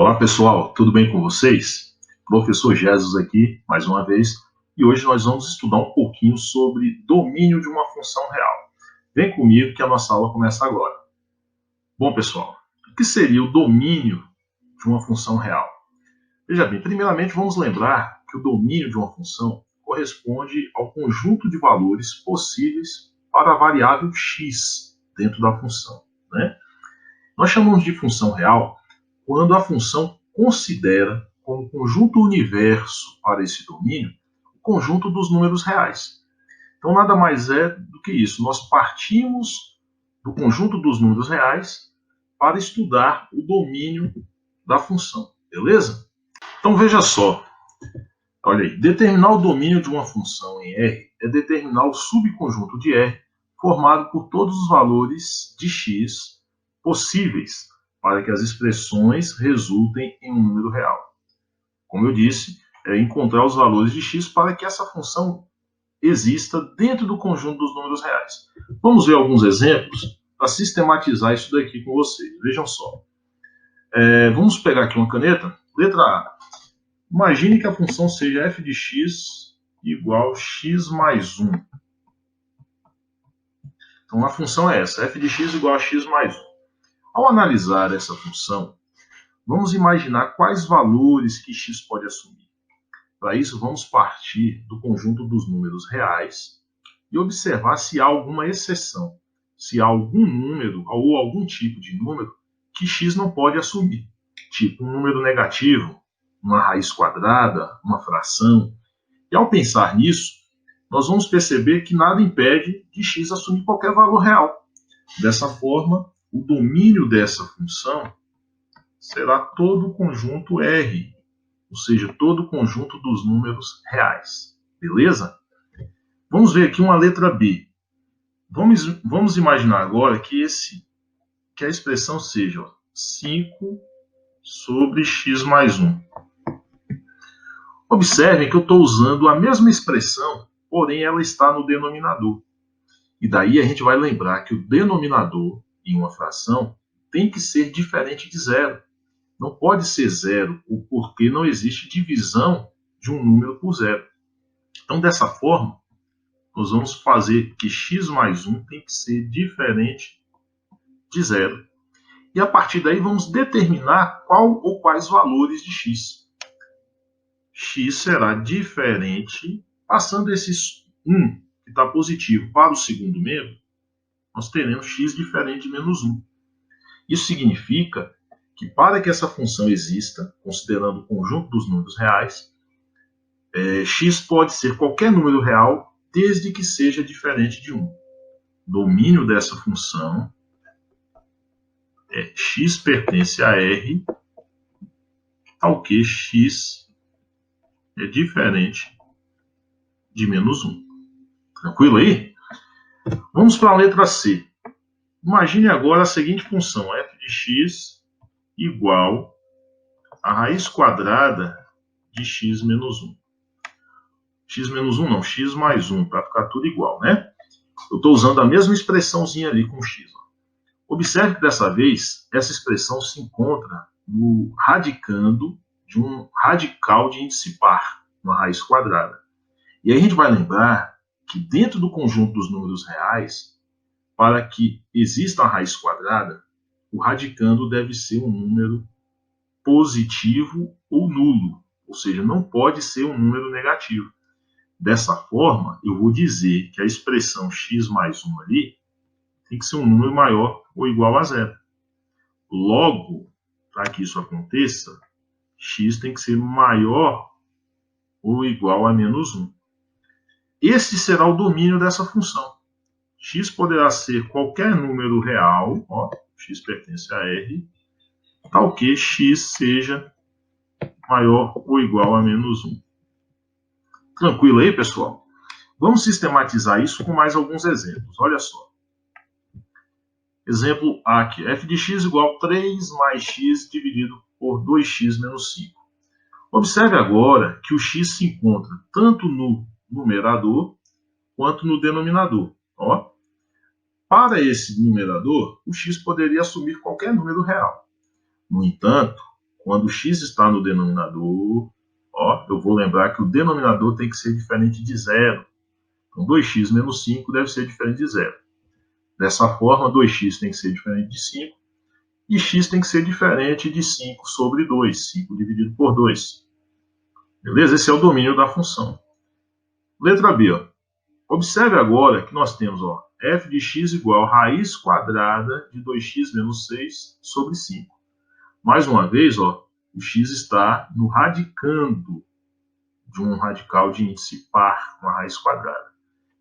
Olá pessoal, tudo bem com vocês? Professor Jesus aqui, mais uma vez, e hoje nós vamos estudar um pouquinho sobre domínio de uma função real. Vem comigo que a nossa aula começa agora. Bom pessoal, o que seria o domínio de uma função real? Veja bem, primeiramente vamos lembrar que o domínio de uma função corresponde ao conjunto de valores possíveis para a variável x dentro da função, né? Nós chamamos de função real quando a função considera como conjunto universo para esse domínio o conjunto dos números reais. Então, nada mais é do que isso. Nós partimos do conjunto dos números reais para estudar o domínio da função, beleza? Então, veja só. Olha aí, determinar o domínio de uma função em R é determinar o subconjunto de R formado por todos os valores de x possíveis para que as expressões resultem em um número real. Como eu disse, é encontrar os valores de x para que essa função exista dentro do conjunto dos números reais. Vamos ver alguns exemplos para sistematizar isso daqui com vocês. Vejam só. Vamos pegar aqui uma caneta. Letra A. Imagine que a função seja f de x igual a x mais 1. Então, a função é essa, f de x igual a x mais 1. Ao analisar essa função, vamos imaginar quais valores que x pode assumir. Para isso, vamos partir do conjunto dos números reais e observar se há alguma exceção, se há algum número ou algum tipo de número que x não pode assumir, tipo um número negativo, uma raiz quadrada, uma fração. E ao pensar nisso, nós vamos perceber que nada impede de x assumir qualquer valor real. Dessa forma, o domínio dessa função será todo o conjunto R, ou seja, todo o conjunto dos números reais. Beleza? Vamos ver aqui uma letra B. Vamos imaginar agora que a expressão seja 5 sobre x mais 1. Observem que eu estou usando a mesma expressão, porém ela está no denominador. E daí a gente vai lembrar que o denominador em uma fração tem que ser diferente de zero. Não pode ser zero, porque não existe divisão de um número por zero. Então, dessa forma, nós vamos fazer que x mais 1 tem que ser diferente de zero. E a partir daí vamos determinar qual ou quais valores de x. X será diferente, passando esses 1 que está positivo para o segundo membro, nós teremos x diferente de menos 1. Isso significa que para que essa função exista, considerando o conjunto dos números reais, x pode ser qualquer número real, desde que seja diferente de 1. O domínio dessa função é x pertence a R, tal que x é diferente de menos 1. Tranquilo aí? Vamos para a letra C. Imagine agora a seguinte função, f de x igual a raiz quadrada de x menos 1. X menos 1 não, x mais 1, para ficar tudo igual, né? Eu estou usando a mesma expressãozinha ali com x. Observe que dessa vez, essa expressão se encontra no radicando de um radical de índice par, uma raiz quadrada. E aí a gente vai lembrar que dentro do conjunto dos números reais, para que exista a raiz quadrada, o radicando deve ser um número positivo ou nulo, ou seja, não pode ser um número negativo. Dessa forma, eu vou dizer que a expressão x mais 1 ali tem que ser um número maior ou igual a zero. Logo, para que isso aconteça, x tem que ser maior ou igual a menos 1. Esse será o domínio dessa função. X poderá ser qualquer número real, ó, x pertence a R, tal que x seja maior ou igual a menos 1. Tranquilo aí, pessoal? Vamos sistematizar isso com mais alguns exemplos. Olha só. Exemplo A aqui. F de x igual a 3 mais x dividido por 2x menos 5. Observe agora que o x se encontra tanto no numerador quanto no denominador. Ó. Para esse numerador, o x poderia assumir qualquer número real. No entanto, quando x está no denominador, ó, eu vou lembrar que o denominador tem que ser diferente de zero. Então, 2x menos 5 deve ser diferente de zero. Dessa forma, 2x tem que ser diferente de 5 e x tem que ser diferente de 5 sobre 2, 5 dividido por 2. Beleza? Esse é o domínio da função. Letra B. Ó. Observe agora que nós temos ó, f de x igual a raiz quadrada de 2x menos 6 sobre 5. Mais uma vez, ó, o x está no radicando de um radical de índice par, uma raiz quadrada.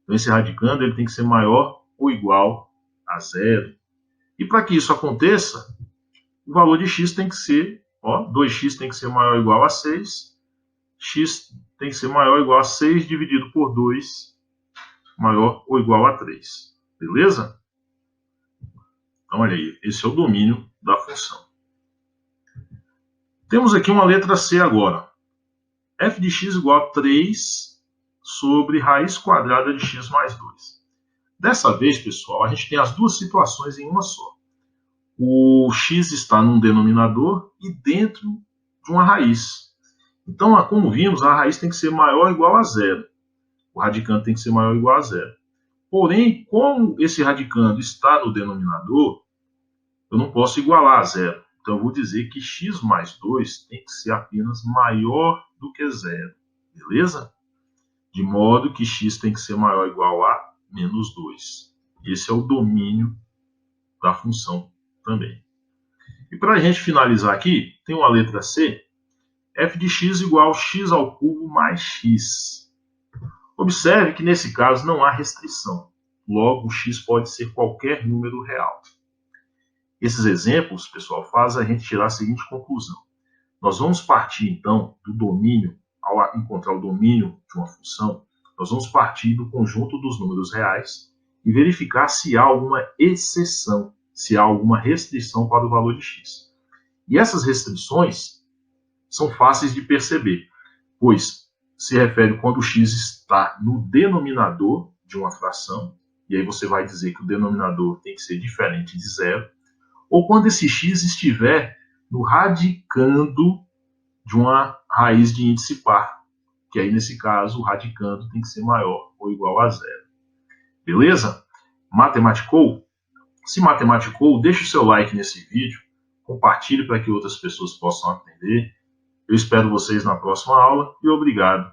Então, esse radicando ele tem que ser maior ou igual a zero. E para que isso aconteça, o valor de x tem que ser, ó, 2x tem que ser maior ou igual a 6, x tem que ser maior ou igual a 6 dividido por 2, maior ou igual a 3. Beleza? Então, olha aí, esse é o domínio da função. Temos aqui uma letra C agora. F de x igual a 3 sobre raiz quadrada de x mais 2. Dessa vez, pessoal, a gente tem as duas situações em uma só. O x está num denominador e dentro de uma raiz. Então, como vimos, a raiz tem que ser maior ou igual a zero. O radicando tem que ser maior ou igual a zero. Porém, como esse radicando está no denominador, eu não posso igualar a zero. Então, eu vou dizer que x mais 2 tem que ser apenas maior do que zero. Beleza? De modo que x tem que ser maior ou igual a menos 2. Esse é o domínio da função também. E para a gente finalizar aqui, tem uma letra C, f de x igual a x ao cubo mais x. Observe que nesse caso não há restrição. Logo, o x pode ser qualquer número real. Esses exemplos, pessoal, fazem a gente tirar a seguinte conclusão. Nós vamos partir, então, do domínio, ao encontrar o domínio de uma função, nós vamos partir do conjunto dos números reais e verificar se há alguma exceção, se há alguma restrição para o valor de x. E essas restrições são fáceis de perceber, pois se refere quando o x está no denominador de uma fração, e aí você vai dizer que o denominador tem que ser diferente de zero, ou quando esse x estiver no radicando de uma raiz de índice par, que aí nesse caso o radicando tem que ser maior ou igual a zero. Beleza? Matematicou? Se matematicou, deixe o seu like nesse vídeo, compartilhe para que outras pessoas possam aprender. Eu espero vocês na próxima aula e obrigado